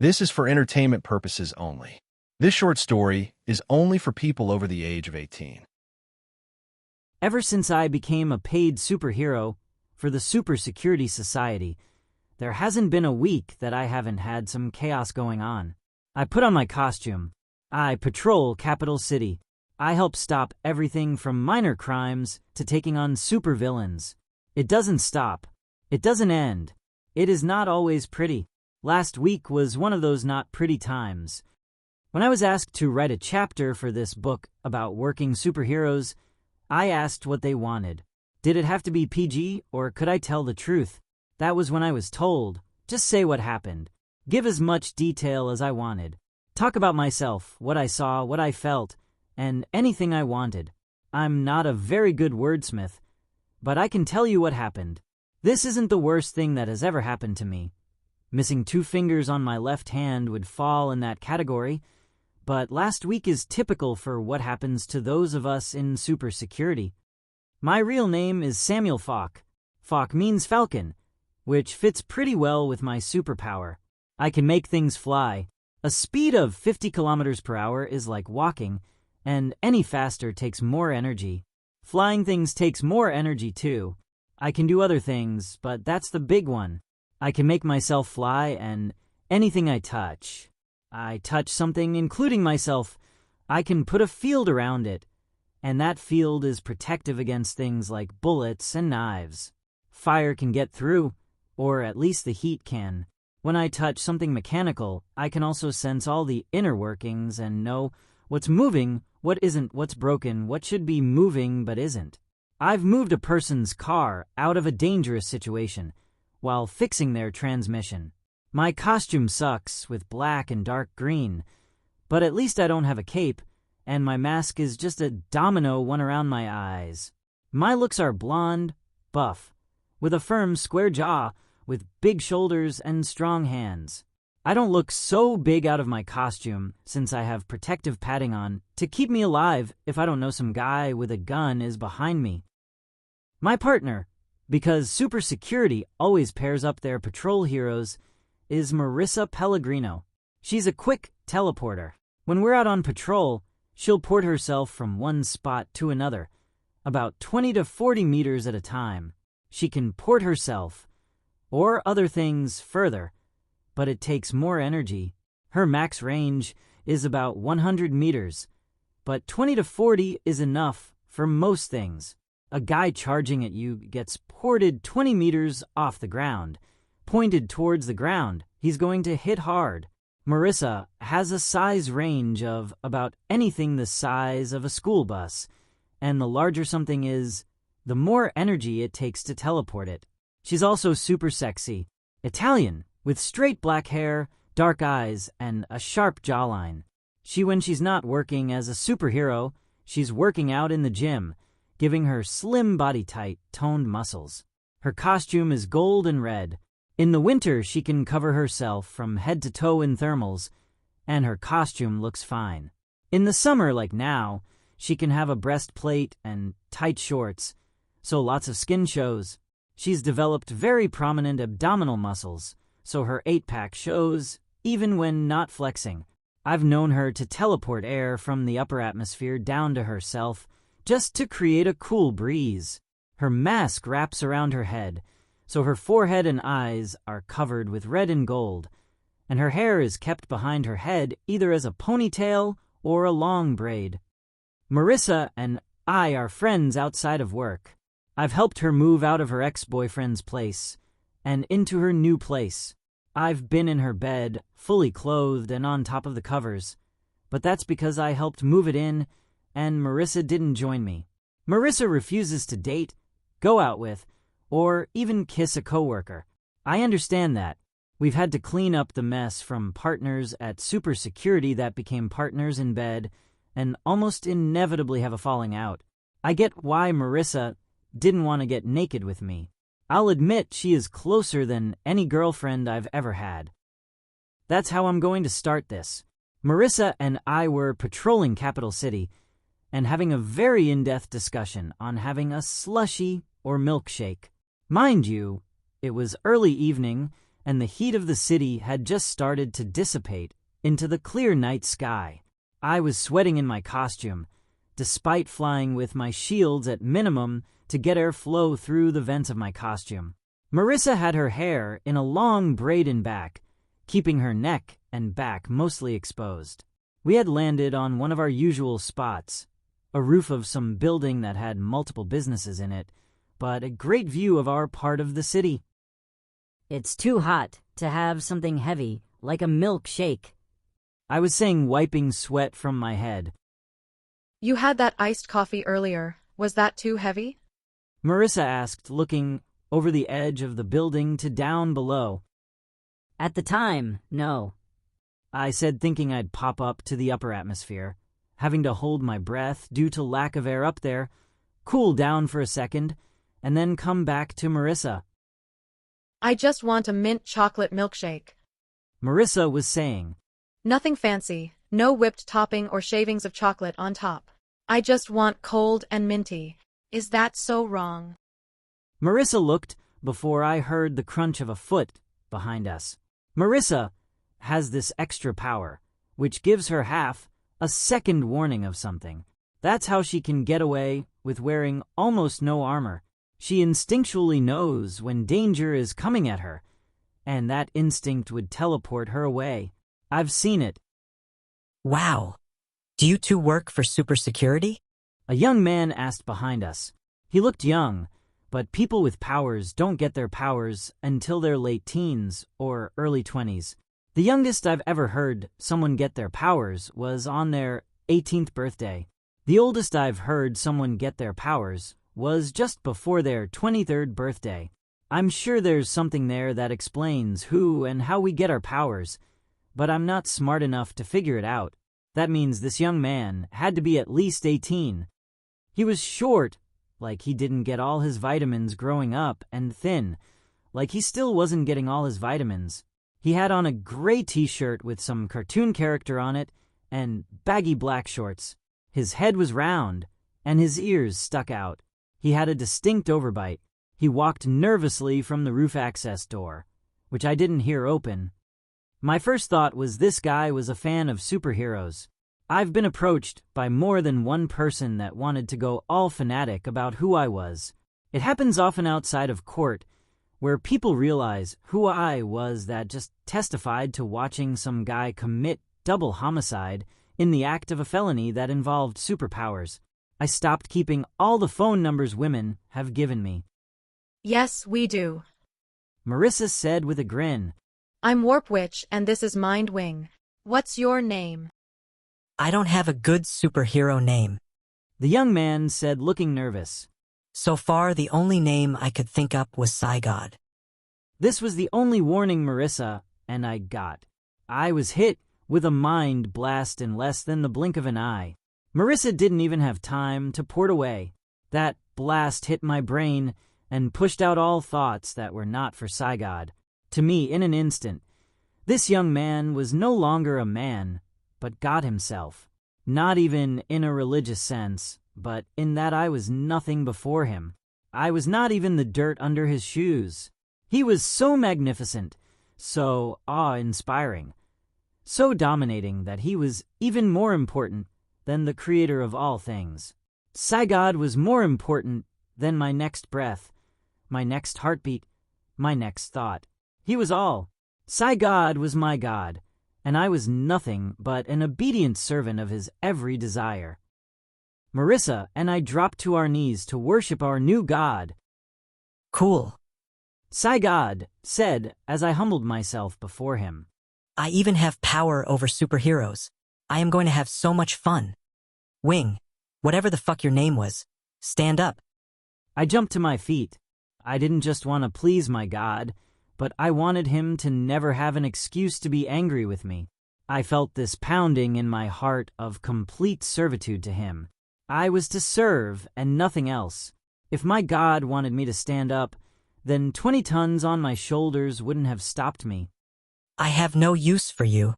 This is for entertainment purposes only. This short story is only for people over the age of 18. Ever since I became a paid superhero for the Super Security Society, there hasn't been a week that I haven't had some chaos going on. I put on my costume. I patrol Capital City. I help stop everything from minor crimes to taking on supervillains. It doesn't stop. It doesn't end. It is not always pretty. Last week was one of those not pretty times. When I was asked to write a chapter for this book about working superheroes, I asked what they wanted. Did it have to be PG, or could I tell the truth? That was when I was told, just say what happened. Give as much detail as I wanted. Talk about myself, what I saw, what I felt, and anything I wanted. I'm not a very good wordsmith, but I can tell you what happened. This isn't the worst thing that has ever happened to me. Missing 2 fingers on my left hand would fall in that category, but last week is typical for what happens to those of us in super security. My real name is Samuel Falk. Falk means falcon, which fits pretty well with my superpower. I can make things fly. A speed of 50 kilometers per hour is like walking, and any faster takes more energy. Flying things takes more energy too. I can do other things, but that's the big one. I can make myself fly, and anything I touch something, including myself, I can put a field around it, and that field is protective against things like bullets and knives. Fire can get through, or at least the heat can. When I touch something mechanical, I can also sense all the inner workings and know what's moving, what isn't, what's broken, what should be moving but isn't. I've moved a person's car out of a dangerous situation while fixing their transmission. My costume sucks with black and dark green, but at least I don't have a cape, and my mask is just a domino one around my eyes. My looks are blonde, buff, with a firm square jaw, with big shoulders and strong hands. I don't look so big out of my costume since I have protective padding on to keep me alive if I don't know some guy with a gun is behind me. My partner, because Super Security always pairs up their patrol heroes, is Marissa Pellegrino. She's a quick teleporter. When we're out on patrol, she'll port herself from one spot to another, about 20 to 40 meters at a time. She can port herself, or other things further, but it takes more energy. Her max range is about 100 meters, but 20 to 40 is enough for most things. A guy charging at you gets ported 20 meters off the ground. Pointed towards the ground, he's going to hit hard. Marissa has a size range of about anything the size of a school bus, and the larger something is, the more energy it takes to teleport it. She's also super sexy, Italian, with straight black hair, dark eyes, and a sharp jawline. When she's not working as a superhero, she's working out in the gym, giving her slim body tight, toned muscles. Her costume is gold and red. In the winter, she can cover herself from head to toe in thermals, and her costume looks fine. In the summer, like now, she can have a breastplate and tight shorts, so lots of skin shows. She's developed very prominent abdominal muscles, so her 8-pack shows, even when not flexing. I've known her to teleport air from the upper atmosphere down to herself, just to create a cool breeze. Her mask wraps around her head, so her forehead and eyes are covered with red and gold, and her hair is kept behind her head either as a ponytail or a long braid. Marissa and I are friends outside of work. I've helped her move out of her ex-boyfriend's place and into her new place. I've been in her bed, fully clothed and on top of the covers, but that's because I helped move it in, and Marissa didn't join me. Marissa refuses to date, go out with, or even kiss a coworker. I understand that. We've had to clean up the mess from partners at Super Security that became partners in bed and almost inevitably have a falling out. I get why Marissa didn't want to get naked with me. I'll admit she is closer than any girlfriend I've ever had. That's how I'm going to start this. Marissa and I were patrolling Capital City and having a very in-depth discussion on having a slushie or milkshake. Mind you, it was early evening and the heat of the city had just started to dissipate into the clear night sky. I was sweating in my costume, despite flying with my shields at minimum to get airflow through the vents of my costume. Marissa had her hair in a long braid in back, keeping her neck and back mostly exposed. We had landed on one of our usual spots, a roof of some building that had multiple businesses in it, but a great view of our part of the city. It's too hot to have something heavy, like a milkshake, I was saying, wiping sweat from my head. You had that iced coffee earlier. Was that too heavy? Marissa asked, looking over the edge of the building to down below. At the time, no. I said, thinking I'd pop up to the upper atmosphere, having to hold my breath due to lack of air up there, cool down for a second, and then come back to Marissa. I just want a mint chocolate milkshake. Marissa was saying. Nothing fancy, no whipped topping or shavings of chocolate on top. I just want cold and minty. Is that so wrong? Marissa looked before I heard the crunch of a foot behind us. Marissa has this extra power, which gives her half a second warning of something. That's how she can get away with wearing almost no armor. She instinctually knows when danger is coming at her, and that instinct would teleport her away. I've seen it. Wow. Do you two work for super security? A young man asked behind us. He looked young, but people with powers don't get their powers until their late teens or early 20s. The youngest I've ever heard someone get their powers was on their 18th birthday. The oldest I've heard someone get their powers was just before their 23rd birthday. I'm sure there's something there that explains who and how we get our powers, but I'm not smart enough to figure it out. That means this young man had to be at least 18. He was short, like he didn't get all his vitamins growing up, and thin, like he still wasn't getting all his vitamins. He had on a gray t-shirt with some cartoon character on it and baggy black shorts. His head was round, and his ears stuck out. He had a distinct overbite. He walked nervously from the roof access door, which I didn't hear open. My first thought was this guy was a fan of superheroes. I've been approached by more than one person that wanted to go all fanatic about who I was. It happens often outside of court, where people realize who I was that just testified to watching some guy commit double homicide in the act of a felony that involved superpowers. I stopped keeping all the phone numbers women have given me. Yes, we do. Marissa said with a grin. I'm Warp Witch and this is Mind Wing. What's your name? I don't have a good superhero name. The young man said, looking nervous. So far, the only name I could think up was Psygod. This was the only warning Marissa and I got. I was hit with a mind blast in less than the blink of an eye. Marissa didn't even have time to port away. That blast hit my brain and pushed out all thoughts that were not for Psygod. To me, in an instant, this young man was no longer a man, but God himself. Not even in a religious sense, but in that I was nothing before him. I was not even the dirt under his shoes. He was so magnificent, so awe-inspiring, so dominating that he was even more important than the creator of all things. Psygod was more important than my next breath, my next heartbeat, my next thought. He was all. Psygod was my God, and I was nothing but an obedient servant of his every desire. Marissa and I dropped to our knees to worship our new God. Cool. Psygod said as I humbled myself before him. I even have power over superheroes. I am going to have so much fun. Wing, whatever the fuck your name was, stand up. I jumped to my feet. I didn't just want to please my God, but I wanted him to never have an excuse to be angry with me. I felt this pounding in my heart of complete servitude to him. I was to serve and nothing else. If my God wanted me to stand up, then 20 tons on my shoulders wouldn't have stopped me. I have no use for you.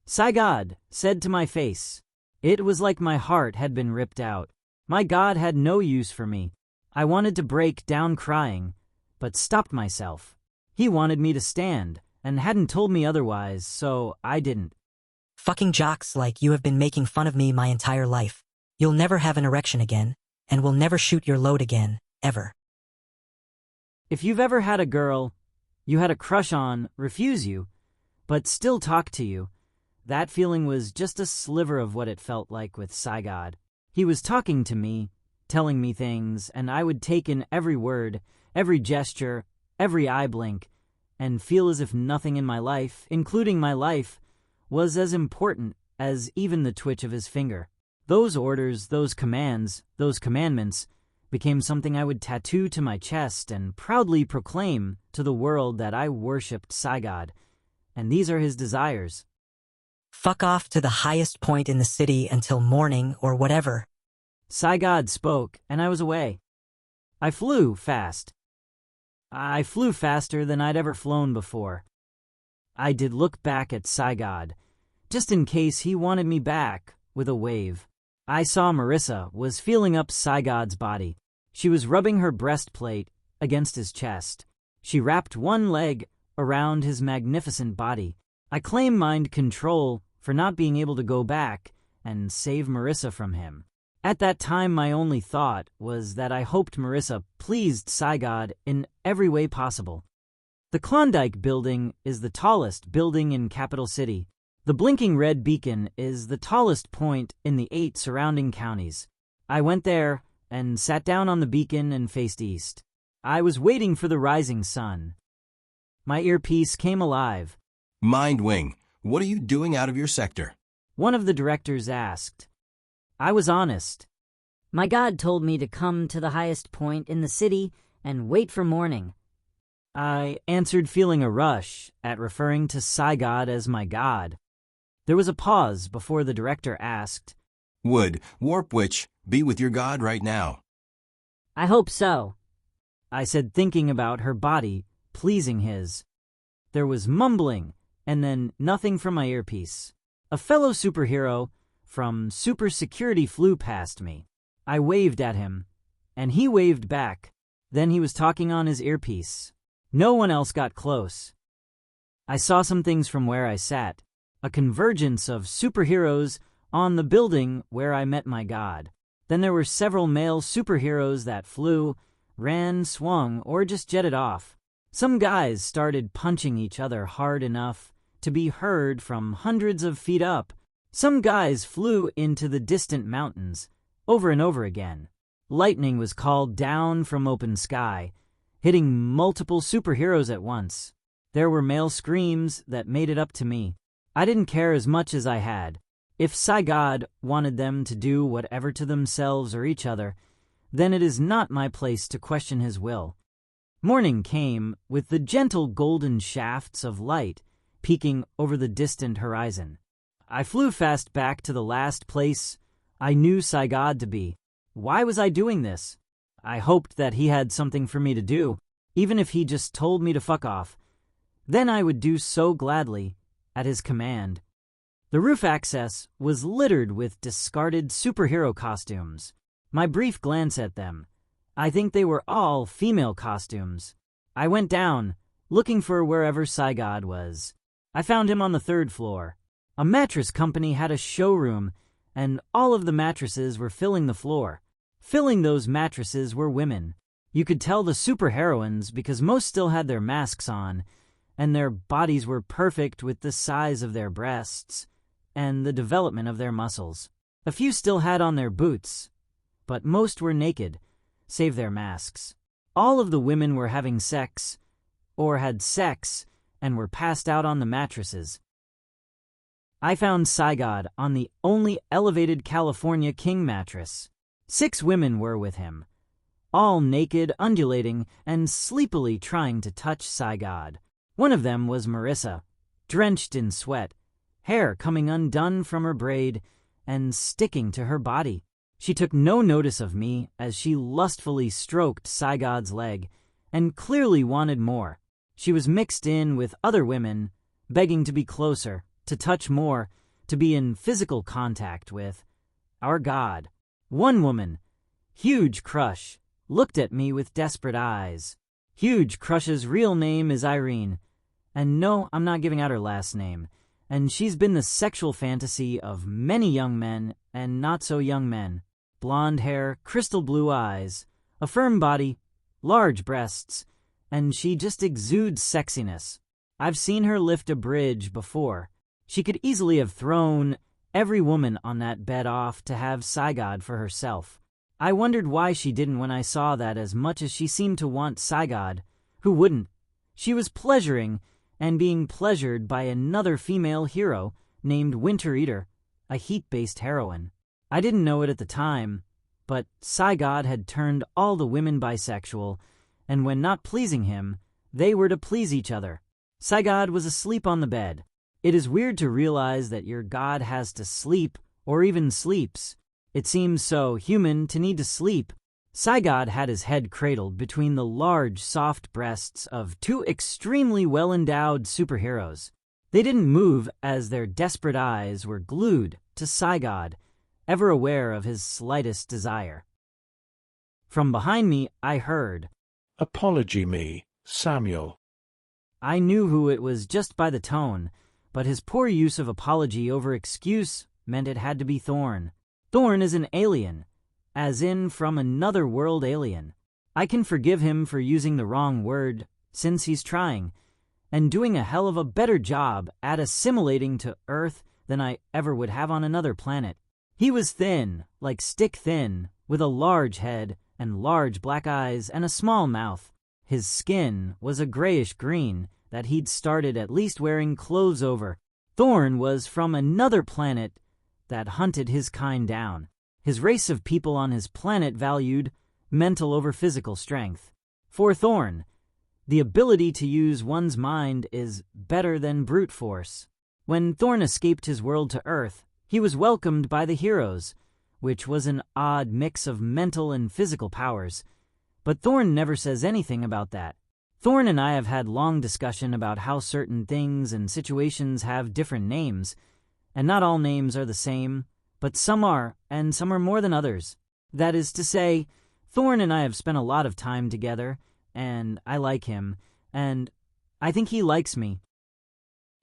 Psygod said to my face. It was like my heart had been ripped out. My God had no use for me. I wanted to break down crying, but stopped myself. He wanted me to stand, and hadn't told me otherwise, so I didn't. Fucking jocks like you have been making fun of me my entire life. You'll never have an erection again, and will never shoot your load again, ever. If you've ever had a girl you had a crush on refuse you, but still talk to you, that feeling was just a sliver of what it felt like with Saigad. He was talking to me, telling me things, and I would take in every word, every gesture, every eye blink, and feel as if nothing in my life, including my life, was as important as even the twitch of his finger. Those orders, those commands, those commandments became something I would tattoo to my chest and proudly proclaim to the world that I worshipped Saigad, and these are his desires. Fuck off to the highest point in the city until morning or whatever. Saigad spoke, and I was away. I flew fast. I flew faster than I'd ever flown before. I did look back at Saigad, just in case he wanted me back, with a wave. I saw Marissa was feeling up Saigad's body. She was rubbing her breastplate against his chest. She wrapped one leg around his magnificent body. I claim mind control for not being able to go back and save Marissa from him. At that time, my only thought was that I hoped Marissa pleased Saigad in every way possible. The Klondike Building is the tallest building in Capital City. The blinking red beacon is the tallest point in the 8 surrounding counties. I went there and sat down on the beacon and faced east. I was waiting for the rising sun. My earpiece came alive. Mind Wing, what are you doing out of your sector? One of the directors asked. I was honest. My god told me to come to the highest point in the city and wait for morning. I answered, feeling a rush at referring to Saigad as my god. There was a pause before the director asked, Would Warp Witch be with your god right now? I hope so, I said, thinking about her body pleasing his. There was mumbling, and then nothing from my earpiece. A fellow superhero from Super Security flew past me. I waved at him, and he waved back. Then he was talking on his earpiece. No one else got close. I saw some things from where I sat. A convergence of superheroes on the building where I met my god. Then there were several male superheroes that flew, ran, swung, or just jetted off. Some guys started punching each other hard enough to be heard from hundreds of feet up. Some guys flew into the distant mountains, over and over again. Lightning was called down from open sky, hitting multiple superheroes at once. There were male screams that made it up to me. I didn't care as much as I had. If Saigad wanted them to do whatever to themselves or each other, then it is not my place to question his will. Morning came with the gentle golden shafts of light peeking over the distant horizon. I flew fast back to the last place I knew Saigad to be. Why was I doing this? I hoped that he had something for me to do, even if he just told me to fuck off. Then I would do so gladly, at his command. The roof access was littered with discarded superhero costumes. My brief glance at them, I think they were all female costumes. I went down, looking for wherever Saigad was. I found him on the 3rd floor. A mattress company had a showroom, and all of the mattresses were filling the floor. Filling those mattresses were women. You could tell the superheroines because most still had their masks on, and their bodies were perfect with the size of their breasts and the development of their muscles. A few still had on their boots, but most were naked, save their masks. All of the women were having sex, or had sex, and were passed out on the mattresses. I found Saigad on the only elevated California king mattress. 6 women were with him, all naked, undulating, and sleepily trying to touch Saigad. One of them was Marissa, drenched in sweat, hair coming undone from her braid and sticking to her body. She took no notice of me as she lustfully stroked Saigad's leg and clearly wanted more. She was mixed in with other women, begging to be closer, to touch more, to be in physical contact with our god. One woman, Huge Crush, looked at me with desperate eyes. Huge Crush's real name is Irene, And no, I'm not giving out her last name. And she's been the sexual fantasy of many young men and not so young men. Blonde hair, crystal blue eyes, a firm body, large breasts, and she just exudes sexiness. I've seen her lift a bridge before. She could easily have thrown every woman on that bed off to have Saigod for herself. I wondered why she didn't when I saw that as much as she seemed to want Saigod. Who wouldn't? She was pleasuring and being pleasured by another female hero named Winter Eater, a heat-based heroine. I didn't know it at the time, but Saigod had turned all the women bisexual, and when not pleasing him, they were to please each other. Saigod was asleep on the bed. It is weird to realize that your god has to sleep, or even sleeps. It seems so human to need to sleep. Saigod had his head cradled between the large, soft breasts of two extremely well-endowed superheroes. They didn't move as their desperate eyes were glued to Saigod, ever aware of his slightest desire. From behind me, I heard, "Apology me, Samuel." I knew who it was just by the tone, but his poor use of apology over excuse meant it had to be Thorn. Thorn is an alien, as in from another world alien. I can forgive him for using the wrong word, since he's trying, and doing a hell of a better job at assimilating to Earth than I ever would have on another planet. He was thin, like stick thin, with a large head and large black eyes and a small mouth. His skin was a grayish green that he'd started at least wearing clothes over. Thorn was from another planet that hunted his kind down. His race of people on his planet valued mental over physical strength. For Thorn, the ability to use one's mind is better than brute force. When Thorn escaped his world to Earth, he was welcomed by the heroes, which was an odd mix of mental and physical powers. But Thorn never says anything about that. Thorn and I have had long discussion about how certain things and situations have different names, and not all names are the same, but some are, and some are more than others. That is to say, Thorn and I have spent a lot of time together, and I like him, and I think he likes me.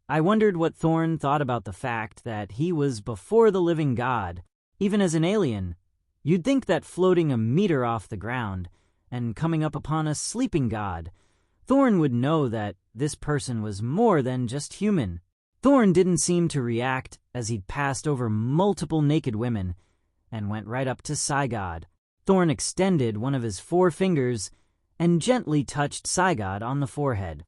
I wondered what Thorn thought about the fact that he was before the living god. Even as an alien, you'd think that floating a meter off the ground and coming up upon a sleeping god, Thorn would know that this person was more than just human. Thorn didn't seem to react as he'd passed over multiple naked women and went right up to Saigod. Thorn extended one of his 4 fingers and gently touched Saigod on the forehead.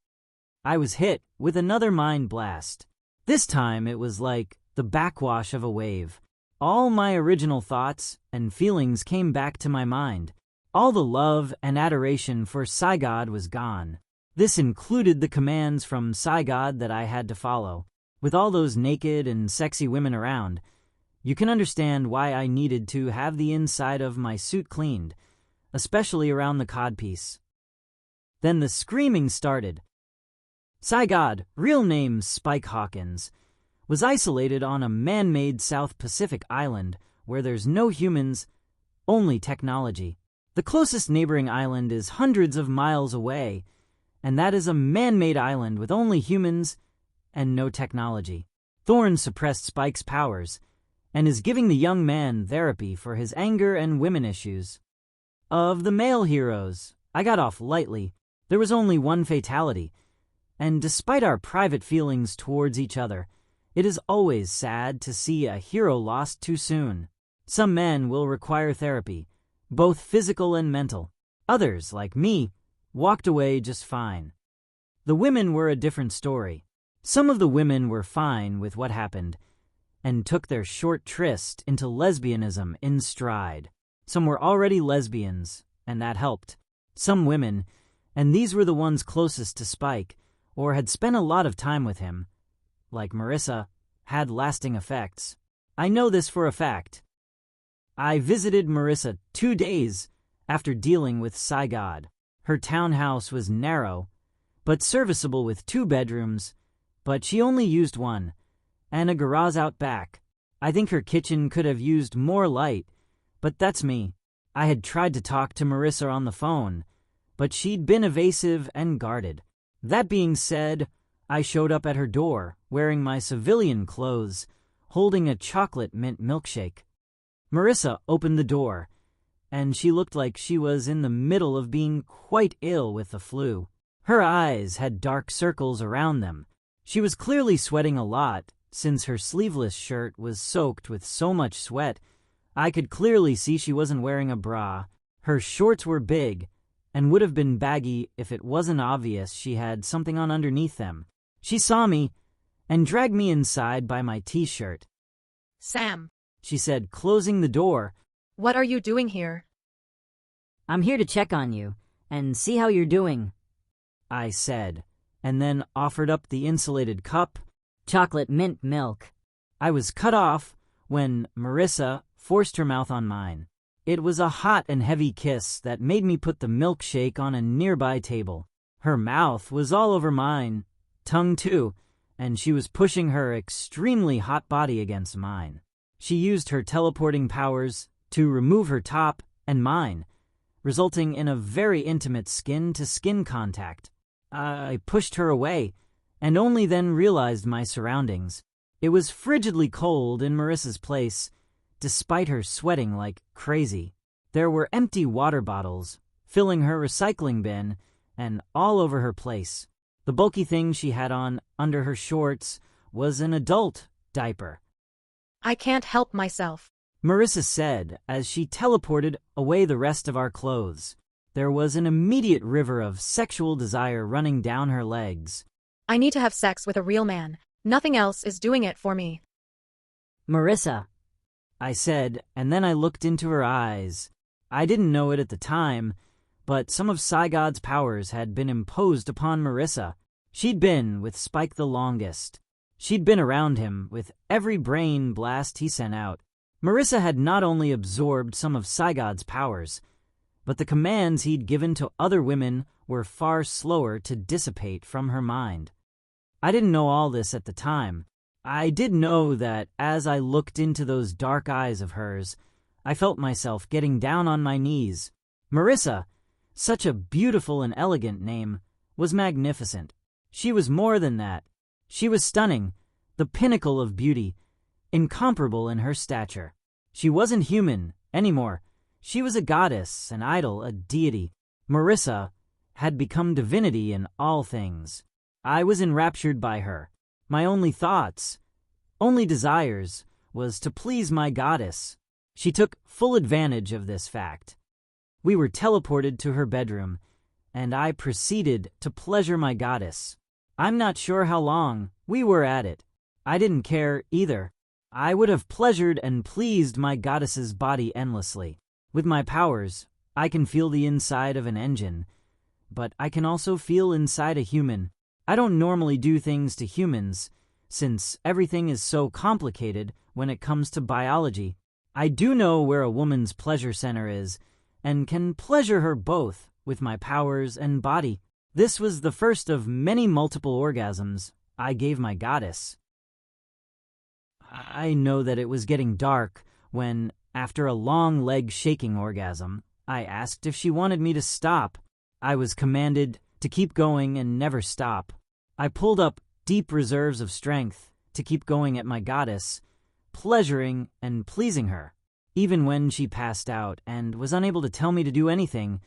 I was hit with another mind blast. This time it was like the backwash of a wave. All my original thoughts and feelings came back to my mind. All the love and adoration for Saigod was gone. This included the commands from Saigod that I had to follow. With all those naked and sexy women around, you can understand why I needed to have the inside of my suit cleaned, especially around the codpiece. Then the screaming started. Saigod, real name Spike Hawkins, was isolated on a man-made South Pacific island where there's no humans, only technology. The closest neighboring island is hundreds of miles away, and that is a man-made island with only humans and no technology. Thorn suppressed Spike's powers and is giving the young man therapy for his anger and women issues. Of the male heroes, I got off lightly. There was only one fatality, and despite our private feelings towards each other, it is always sad to see a hero lost too soon. Some men will require therapy, both physical and mental. Others, like me, walked away just fine. The women were a different story. Some of the women were fine with what happened and took their short tryst into lesbianism in stride. Some were already lesbians, and that helped. Some women, and these were the ones closest to Spike, or had spent a lot of time with him, like Marissa, had lasting effects. I know this for a fact. I visited Marissa 2 days after dealing with Saigod. Her townhouse was narrow, but serviceable with 2 bedrooms, but she only used one, and a garage out back. I think her kitchen could have used more light, but that's me. I had tried to talk to Marissa on the phone, but she'd been evasive and guarded. That being said, I showed up at her door, wearing my civilian clothes, holding a chocolate mint milkshake. Marissa opened the door, and she looked like she was in the middle of being quite ill with the flu. Her eyes had dark circles around them. She was clearly sweating a lot, since her sleeveless shirt was soaked with so much sweat. I could clearly see she wasn't wearing a bra. Her shorts were big, and would have been baggy if it wasn't obvious she had something on underneath them. She saw me, and dragged me inside by my t-shirt. Sam, She said, closing the door. what are you doing here? I'm here to check on you and see how you're doing. I said, and then offered up the insulated cup. Chocolate mint milk. I was cut off when Marissa forced her mouth on mine. It was a hot and heavy kiss that made me put the milkshake on a nearby table. Her mouth was all over mine, tongue too, and she was pushing her extremely hot body against mine. She used her teleporting powers to remove her top and mine, resulting in a very intimate skin-to-skin contact. I pushed her away, and only then realized my surroundings. It was frigidly cold in Marissa's place, despite her sweating like crazy. There were empty water bottles, filling her recycling bin, and all over her place. The bulky thing she had on under her shorts was an adult diaper. I can't help myself. Marissa said as she teleported away the rest of our clothes. There was an immediate river of sexual desire running down her legs. I need to have sex with a real man. Nothing else is doing it for me. Marissa, I said, and then I looked into her eyes. I didn't know it at the time, but some of Psygod's powers had been imposed upon Marissa. She'd been with Spike the longest. She'd been around him with every brain blast he sent out. Marissa had not only absorbed some of Psygod's powers, but the commands he'd given to other women were far slower to dissipate from her mind. I didn't know all this at the time. I did know that as I looked into those dark eyes of hers, I felt myself getting down on my knees. Marissa, such a beautiful and elegant name, was magnificent. She was more than that. She was stunning, the pinnacle of beauty, incomparable in her stature. She wasn't human anymore. She was a goddess, an idol, a deity. Marissa had become divinity in all things. I was enraptured by her. My only thoughts, only desires, was to please my goddess. She took full advantage of this fact. We were teleported to her bedroom, and I proceeded to pleasure my goddess. I'm not sure how long we were at it. I didn't care either. I would have pleasured and pleased my goddess's body endlessly. With my powers, I can feel the inside of an engine, but I can also feel inside a human. I don't normally do things to humans, since everything is so complicated when it comes to biology. I do know where a woman's pleasure center is, and can pleasure her both with my powers and body. This was the first of many multiple orgasms I gave my goddess. I know that it was getting dark when, after a long leg-shaking orgasm, I asked if she wanted me to stop. I was commanded to keep going and never stop. I pulled up deep reserves of strength to keep going at my goddess, pleasuring and pleasing her. Even when she passed out and was unable to tell me to do anything,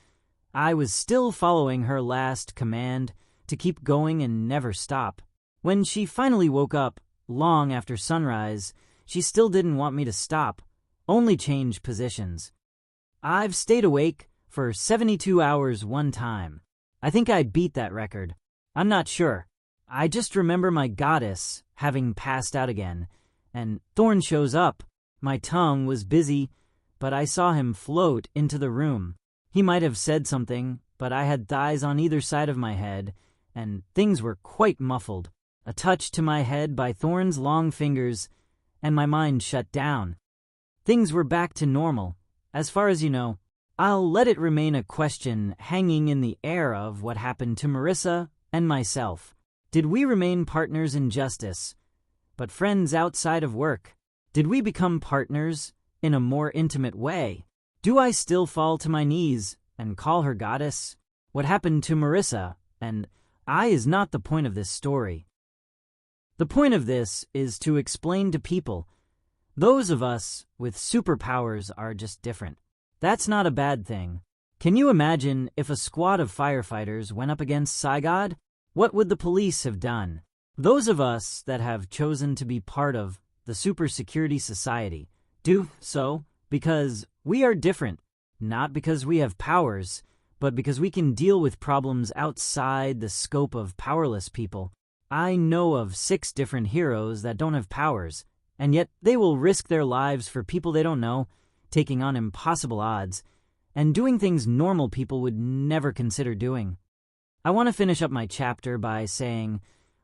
I was still following her last command to keep going and never stop. When she finally woke up, long after sunrise, she still didn't want me to stop, only change positions. I've stayed awake for 72 hours one time. I think I beat that record. I'm not sure. I just remember my goddess having passed out again, and Thorn shows up. My tongue was busy, but I saw him float into the room. He might have said something, but I had thighs on either side of my head, and things were quite muffled. A touch to my head by Thorn's long fingers, and my mind shut down. Things were back to normal, as far as you know. I'll let it remain a question hanging in the air of what happened to Marissa and myself. Did we remain partners in justice, but friends outside of work? Did we become partners in a more intimate way? Do I still fall to my knees and call her goddess? What happened to Marissa and I is not the point of this story. The point of this is to explain to people, those of us with superpowers are just different. That's not a bad thing. Can you imagine if a squad of firefighters went up against Saigod? What would the police have done? Those of us that have chosen to be part of the super security society do so because we are different, not because we have powers, but because we can deal with problems outside the scope of powerless people. I know of 6 different heroes that don't have powers, and yet they will risk their lives for people they don't know, taking on impossible odds, and doing things normal people would never consider doing. I want to finish up my chapter by saying,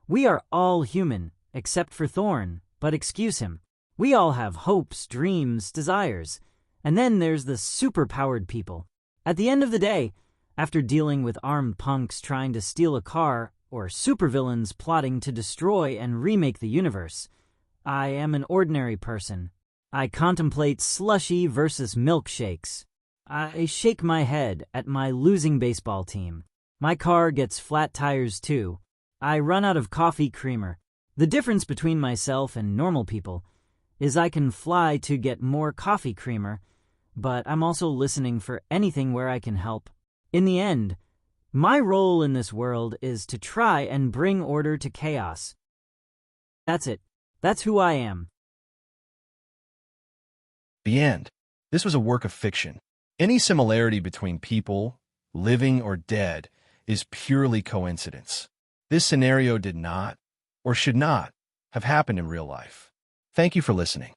we are all human, except for Thorn, but excuse him. We all have hopes, dreams, desires, and then there's the superpowered people. At the end of the day, after dealing with armed punks trying to steal a car or supervillains plotting to destroy and remake the universe, I am an ordinary person. I contemplate slushy versus milkshakes. I shake my head at my losing baseball team. My car gets flat tires too. I run out of coffee creamer. The difference between myself and normal people is I can fly to get more coffee creamer, but I'm also listening for anything where I can help. In the end, my role in this world is to try and bring order to chaos. That's it. That's who I am. The end. This was a work of fiction. Any similarity between people, living or dead, is purely coincidence. This scenario did not, or should not, have happened in real life. Thank you for listening.